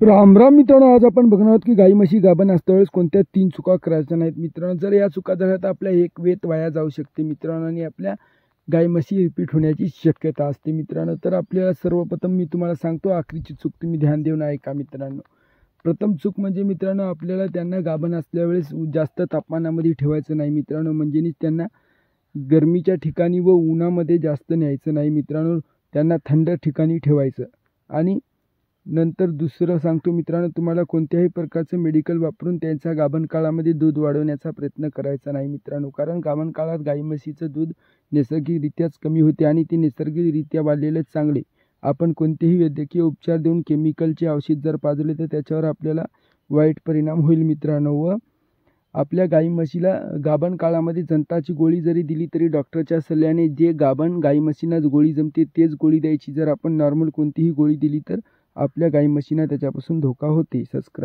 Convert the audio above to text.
राम राम मित्रांनो, आज आपण बघणार आहोत की गाई म्हशी गाभण असतावेळेस कोणत्या 3 चुका करायच्या नाहीत मित्रांनो. जर या चुका झाल्या तर आपल्या एक वेत वाया जाऊ शकते मित्रांनो आणि आपल्या गाई म्हशी रिपीट होण्याची शक्यता असते मित्रांनो. तर आपल्याला सर्वप्रथम मी तुम्हाला सांगतो, आखरीची चूक तुम्ही ध्यान देऊन ऐका मित्रांनो. प्रथम चूक म्हणजे मित्रांनो, आपल्याला त्यांना गाभण असल्यावेळेस जास्त तापमानामध्ये ठेवायचं नाही मित्रांनो. म्हणजे त्यांना गरमीच्या ठिकाणी व उन्हामध्ये जास्त न्यायचं नाही मित्रांनो. त्यांना थंड ठिकाणी ठेवायचं. आणि नंतर दुसरं सांगतो मित्रांनो, तुम्हाला कोणत्याही प्रकारचं मेडिकल वापरून त्यांच्या गाभण काळामध्ये दूध वाढवण्याचा प्रयत्न करायचा नाही मित्रांनो. कारण गाभण काळात गाई म्हशीचं दूध नैसर्गिकरित्याच कमी होते आणि ते नैसर्गिकरित्या वाढलेलेच चांगले. आपण कोणतेही वैद्यकीय उपचार देऊन केमिकलचे औषध जर पाजले तर त्याच्यावर आपल्याला वाईट परिणाम होईल मित्रांनो. व आपल्या गाई म्हशीला गाभण काळामध्ये जंताची गोळी जरी दिली तरी डॉक्टरच्या सल्ल्याने जे गाभण गाई म्हशींना गोळी जमते तेच गोळी द्यायची. जर आपण नॉर्मल कोणतीही गोळी दिली तर आपल्या गाई म्हशींना त्याच्यापासून धोका होते. सबस्क्राईब